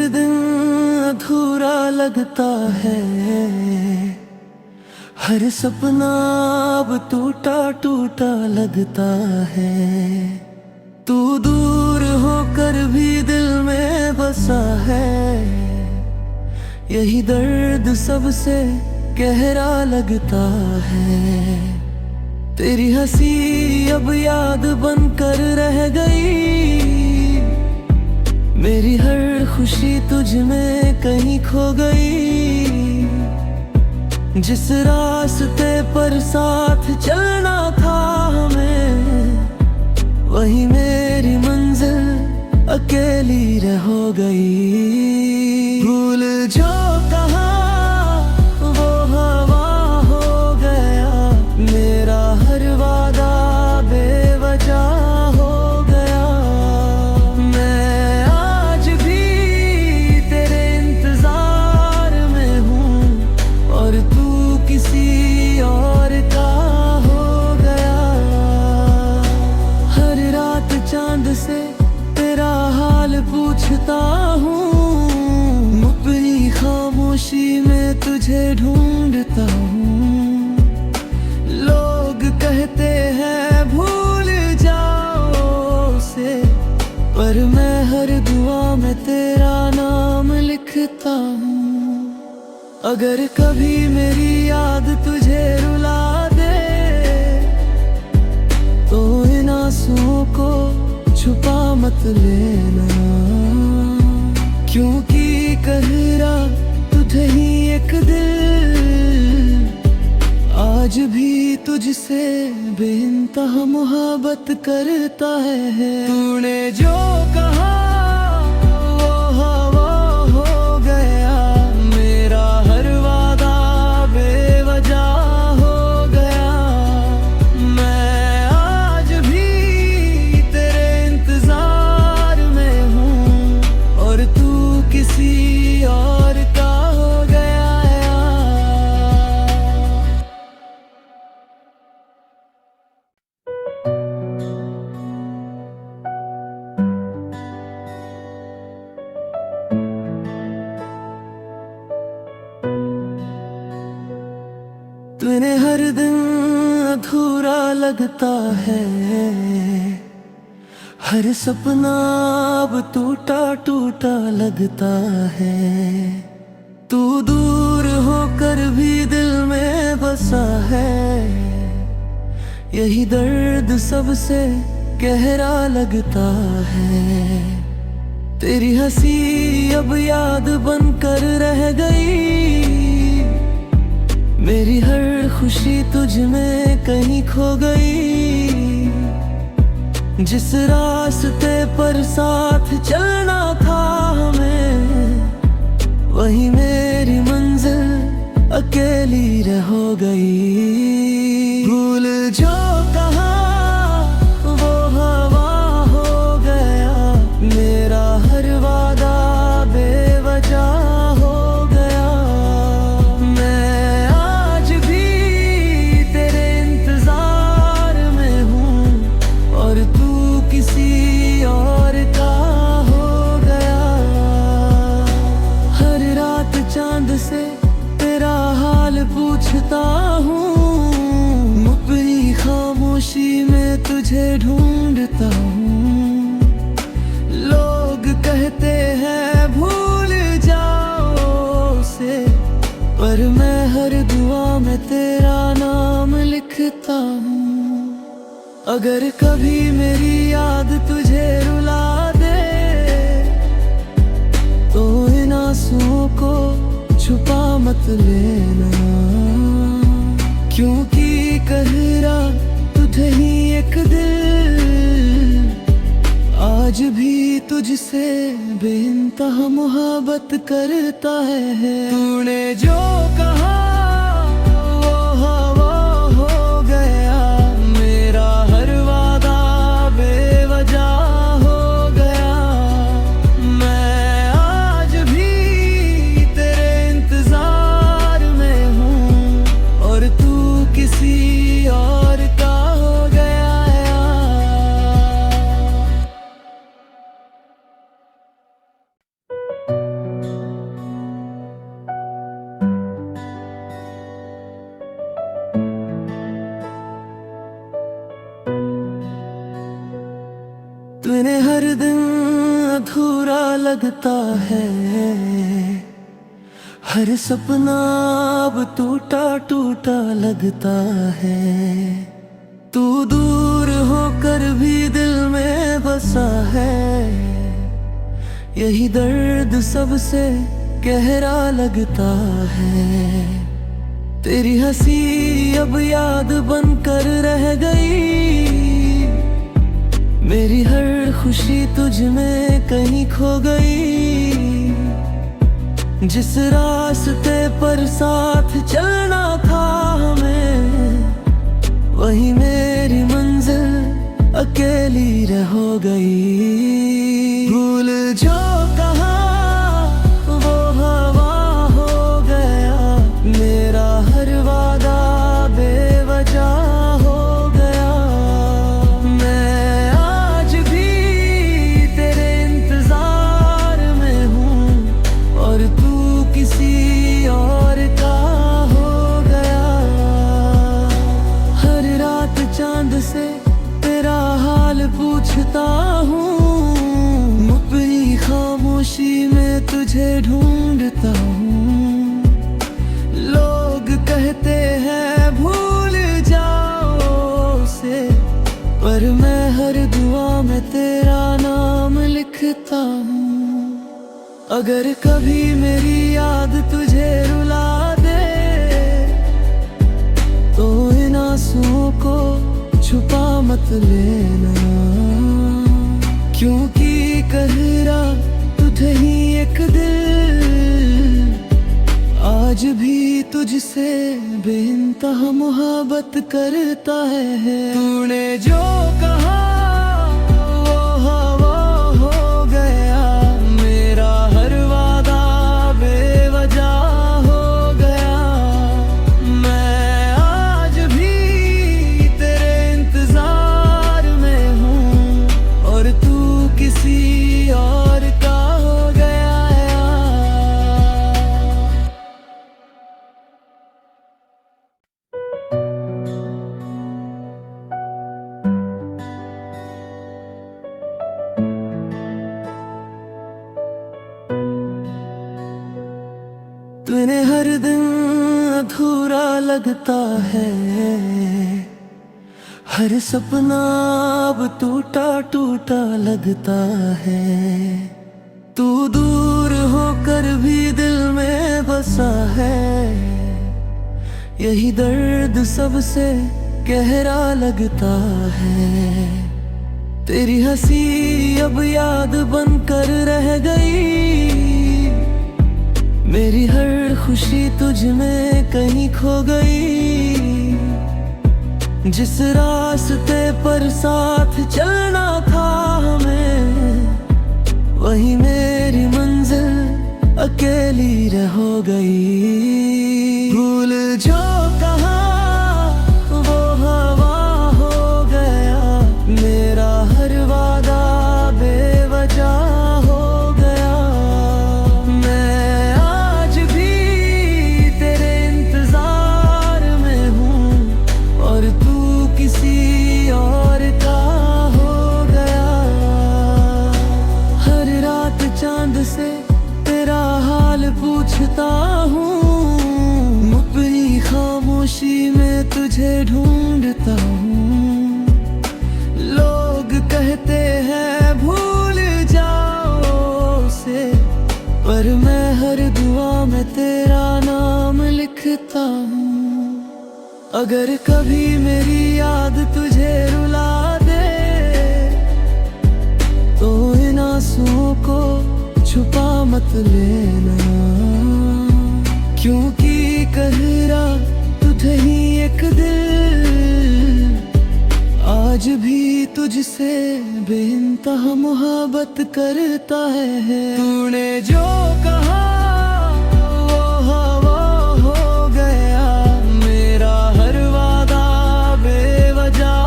दिन अधूरा लगता है, हर सपना अब टूटा टूटा लगता है। तू दूर होकर भी दिल में बसा है, यही दर्द सबसे गहरा लगता है। तेरी हंसी अब याद बनकर रह गई, मेरी हर खुशी तुझ में कहीं खो गई। जिस रास्ते पर साथ चलना था हमें, वही मेरी मंजिल अकेली रह हो गई। भूल जो कहा वो हवा हो गया, मेरा हर वादा बेवजह हो गया। मैं आज भी तेरे इंतजार में हूँ, और तू किसी और का हो गया। हर रात चांद से तेरा हाल पूछता हूँ, मुपरी खामोशी में तुझे ढूंढता हूँ। लोग कहते हैं भूल जाओ उसे, पर मैं हर दुआ में तेरा नाम लिखता हूँ। अगर कभी मेरी याद तुझे रुला दे, तो इन आंसुओं को छुपा मत लेना, क्योंकि कह रहा तुझे ही एक दिल आज भी तुझसे बेइंतहा मोहब्बत करता है। तूने जो कहा वो हवा हो गया, मेरा हर वादा बेवजह हो गया। मैं आज भी तेरे इंतजार में हूँ, और तू किसी और का हो गया। तूने हर दिन अधूरा लगता है, हर सपना अब टूटा टूटा लगता है। तू दूर होकर भी दिल में बसा है, यही दर्द सबसे गहरा लगता है। तेरी हंसी अब याद बनकर रह गई, मेरी हर खुशी तुझ में कहीं खो गई। जिस रास्ते पर साथ चलना था हमें, वही मेरी मंजिल अकेली रह हो गई। भूल जो कहा वो हवा हो गया, मेरा हर वादा बेवजह हो गया। मैं आज भी तेरे इंतजार में हूँ, और तू किसी और का हो गया। हर रात चांद से तेरा हाल पूछता हूँ, मुपरी खामोशी में तुझे ढूंढता हूँ। लोग कहते हैं भूल जाओ उसे, पर मैं हर दुआ में तेरा नाम लिखता हूँ। अगर कभी मेरी याद तुझे रुला दे, तो इन आंसुओं को छुपा मत लेना, क्योंकि कह रहा तुझे ही एक दिल आज भी तुझसे बेइंतहा मोहब्बत करता है। तूने जो कहा वो हवा हो गया, मेरा हर वादा बेवजह हो गया। मैं आज भी तेरे इंतजार में हूँ, और तू किसी और का हो गया। तुम्हें हर दिन अधूरा लगता है, हर सपना अब टूटा टूटा लगता है। तू दूर होकर भी दिल में बसा है, यही दर्द सबसे गहरा लगता है। तेरी हंसी अब याद बनकर रह गई, मेरी हर खुशी तुझ में कहीं खो गई। जिस रास्ते पर साथ चलना था हमें, वही मेरी मंजिल अकेली रह गई। भूल जो कहा वो हवा हो गया, मेरा हर वादा बेवजह हो गया। मैं आज भी तेरे इंतजार में हूँ, और तू किसी और का हो गया। हर रात चांद से तेरा हाल पूछता हूँ, मुपरी खामोशी में तुझे ढूंढता हूँ। लोग कहते हैं भूल जाओ उसे, पर मैं हर दुआ में तेरा नाम लिखता हूँ। अगर कभी मेरी याद तुझे रुला दे, तो इन आंसुओं को छुपा मत लेना, क्योंकि कह रहा तुझे ही एक दिल आज भी तुझसे बेइंतहा मोहब्बत करता है। तूने जो कहा वो हवा हो गया, मेरा हर वादा बेवजह हो गया। मैं आज भी तेरे इंतजार में हूँ, और तू किसी और का हो गया। तुम्हें हर दिन अधूरा लगता है, हर सपना अब टूटा टूटा लगता है। तू दूर होकर भी दिल में बसा है, यही दर्द सबसे गहरा लगता है। तेरी हंसी अब याद बनकर रह गई, मेरी हर खुशी तुझ में कहीं खो गई। जिस रास्ते पर साथ चलना था हमें, वही मेरी मंजिल अकेली रह गई। भूल जो कहा वो हवा हो गया, मेरा हर वादा बेवजह हो गया। मैं आज भी तेरे इंतजार में हूँ, और तू किसी और का हो गया। हर रात चांद से तेरा हाल पूछता हूँ, मुपरी खामोशी में तुझे ढूंढता हूँ। लोग कहते हैं भूल जाओ उसे, पर मैं हर दुआ में तेरा नाम लिखता हूँ। अगर कभी मेरी याद तुझे रुला दे, तो इन आंसुओं को छुपा मत लेना, क्योंकि कह रहा तुझे ही एक दिल आज भी तुझसे बेइंतहा मोहब्बत करता है। तूने जो कहा वो हवा हो गया, मेरा हर वादा बेवजह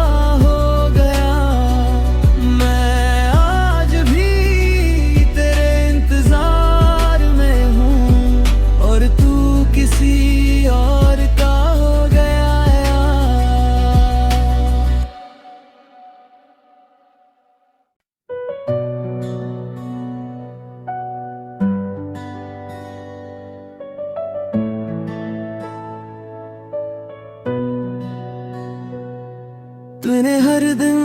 हो गया। मैं आज भी तेरे इंतजार में हूँ, और तू किसी और का हो गया। तूने हर दिन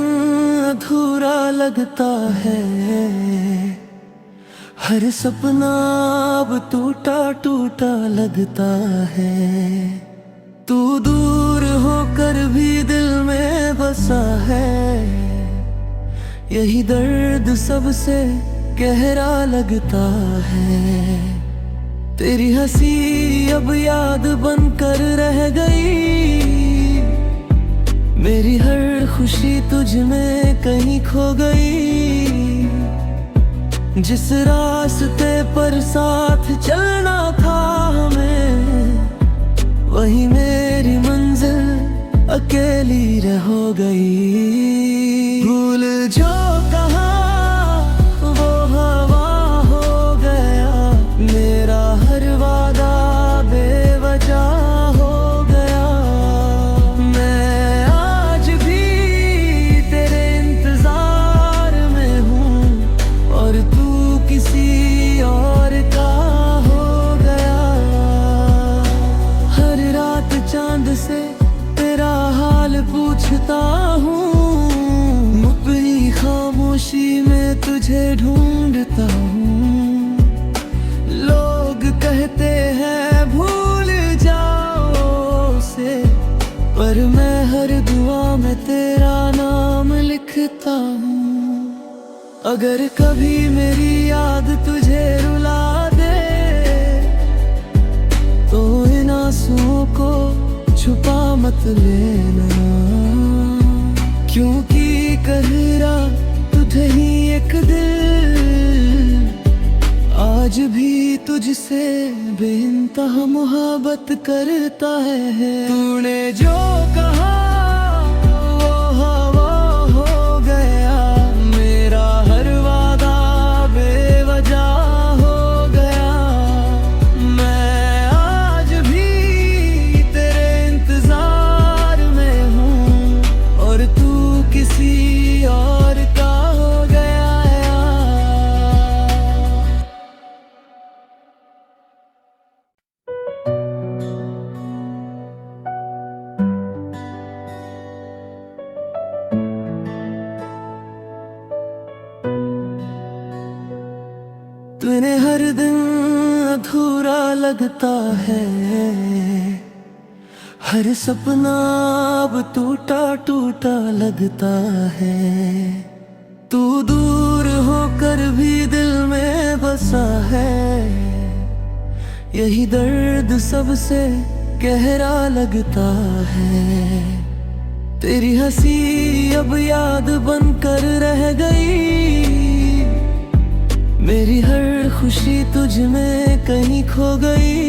अधूरा लगता है, हर सपना अब टूटा टूटा लगता है। तू दूर होकर भी दिल में बसा है, यही दर्द सबसे गहरा लगता है। तेरी हंसी अब याद बनकर रह गई, मेरी हर खुशी तुझ में कहीं खो गई। जिस रास्ते पर साथ चलना था हमें, वही मेरी मंजिल अकेली रह गई। भूल जो कहा वो हवा हो गया, मेरा हर वादा बेवजह हो गया। मैं आज भी तेरे इंतजार में हूँ, और तू किसी और का हो गया। हर रात चांद से तेरा हाल पूछता हूँ, खामोशी में तुझे ढूंढता हूँ। लोग कहते हैं भूल जाओ उसे, पर मैं हर दुआ में तेरा नाम लिखता हूँ। अगर कभी मेरी याद तुझे रुला दे, तो इन आंसुओं को छुपा मत लेना, क्योंकि कहरा तुझे ही एक दिल आज भी तुझसे बेइंतहा मोहब्बत करता है। तूने जो कहा वो हवा हो गया, मेरा हर वादा बेवजह हो गया। मैं आज भी तेरे इंतजार में हूँ, और तू किसी और का हो गया। तूने हर दिन अधूरा लगता है, हर सपना अब टूटा टूटा लगता है। तू दूर होकर भी दिल में बसा है, यही दर्द सबसे गहरा लगता है। तेरी हंसी अब याद बनकर रह गई, मेरी हर खुशी तुझ में कहीं खो गई।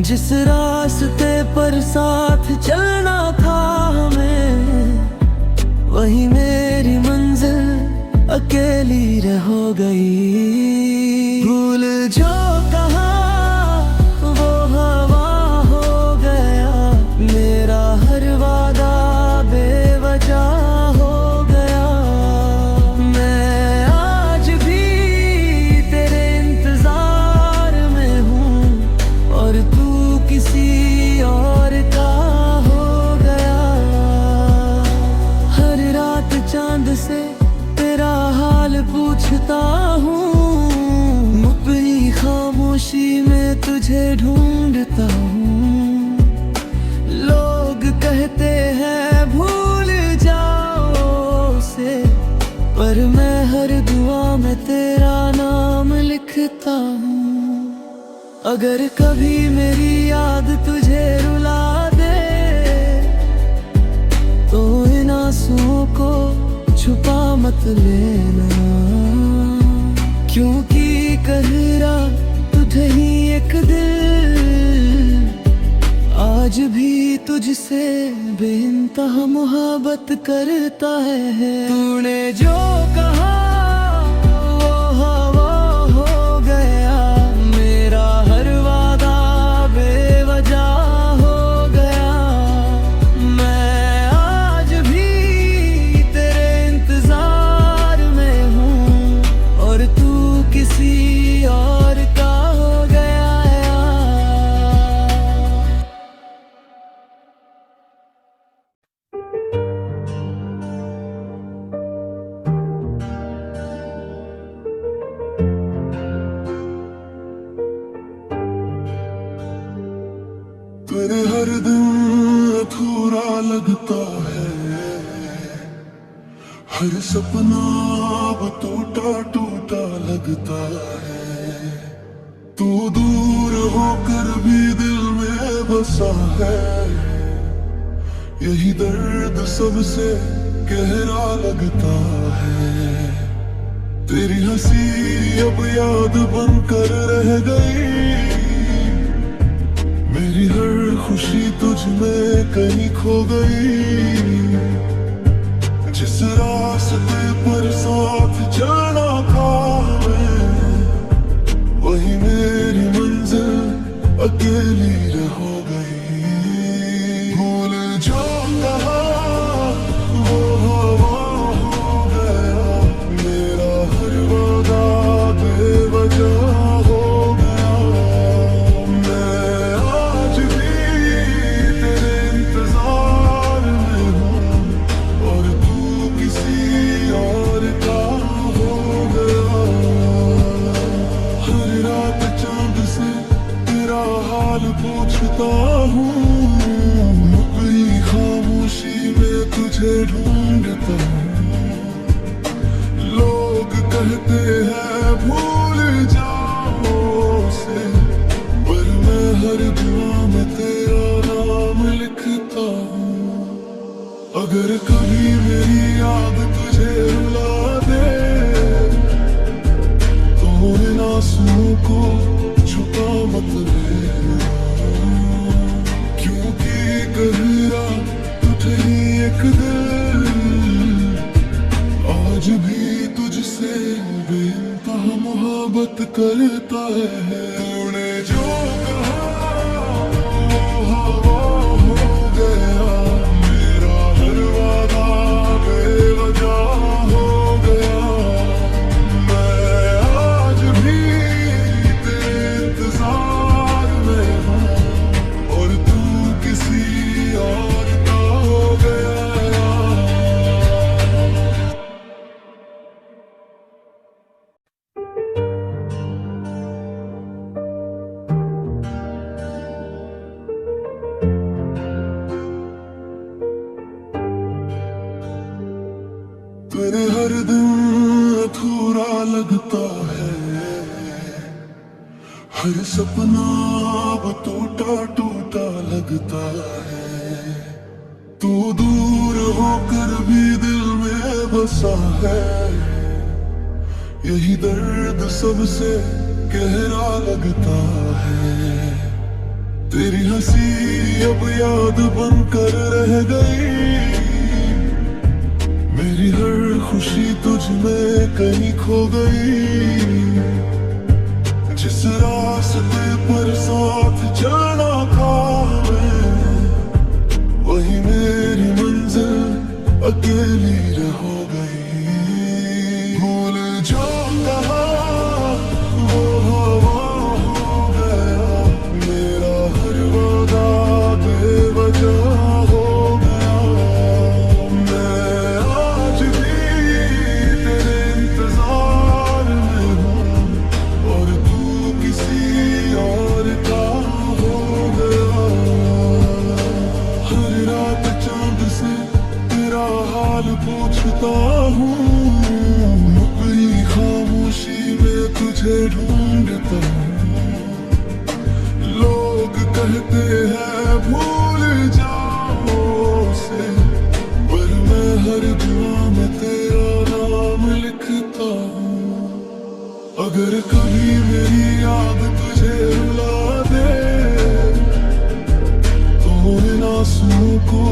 जिस रास्ते पर साथ चलना था हमें, वही मेरी मंजिल अकेली रह गई। भूल जो कहा वो हवा हो गया, मेरा हर वादा बेवजह हो गया। मैं आज भी तेरे इंतजार में हूँ, और तू किसी और का हो गया। हर रात चांद से तेरा हाल पूछता हूँ, मुपरी खामोशी में तुझे ढूंढता हूँ। लोग कहते हैं भूल जाओ उसे, पर मैं हर दुआ में तेरा नाम लिखता हूँ। अगर कभी मेरी याद तुझे रुला दे, तो इन आंसुओं को छुपा मत लेना, क्योंकि कहरा तुझे ही एक दिल आज भी तुझसे बेइंतहा मोहब्बत करता है। तूने जो कहा वो हवा हो गया, मेरा हर वादा बेवजह हो गया। मैं आज भी तेरे इंतजार में हूँ, और तू किसी और का हो गया। तेरे हर दिन अधूरा लगता है, हर सपना अब टूटा टूटा लगता है। तू दूर होकर भी दिल में बसा है, यही दर्द सबसे गहरा लगता है। तेरी हंसी अब याद बनकर रह गई, मेरी हर खुशी तुझ में कहीं खो गई। जिस रास्ते पर साथ चलना था मैं, वही मेरी मंजिल अकेली रह गई। भूल जो कहा वो हवा हो गया, मेरा हर वादा बेवजह हो गया। मैं आज भी तेरे इंतजार में हूँ, और तू किसी और का हो गया। हर रात चांद से तेरा हाल पूछता हूँ, मुकरी खामोशी में तुझे ढूंढता हूँ। लोग कहते हैं भूल जाओ उसे, पर मैं हर दुआ में तेरा नाम लिखता हूँ। अगर कभी मेरी याद तुझे रुला दे, तो इन आंसुओं को छुपा मत लेना, क्योंकि गहरा तुझे ही एक दिल आज भी तुझसे बेइंतहा मोहब्बत करता है। तूने जो कहा वो हवा हो गया, मेरा हर वादा बेवजह हो गया। मैं आज भी तेरे इंतजार में हूँ, और तू किसी और का हो गया। तेरे हर दिन अधूरा लगता है, हर सपना अब टूटा टूटा लगता है। तू दूर होकर भी दिल में बसा है, यही दर्द सबसे गहरा लगता है। तेरी हंसी अब याद बनकर रह गई, मेरी हर खुशी तुझ में कहीं खो गई। जिस रास्ते पर साथ चलना था मैं, वही मेरी मंजिल अकेली रह गई। भूल जो कहा वो हवा हो गया, मेरा हर वादा बेवजह हो गया। मैं आज भी तेरे इंतजार में हूँ, और तू किसी और का हो गया। हर रात चांद से तेरा हाल पूछता हूँ, मुकरी खामोशी में तुझे ढूंढता हूँ। लोग कहते हैं भूल जाओ उसे, पर मैं हर दुआ में तेरा नाम लिखता हूँ। अगर कभी मेरी याद तुझे रुला दे, तो इन आंसुओं को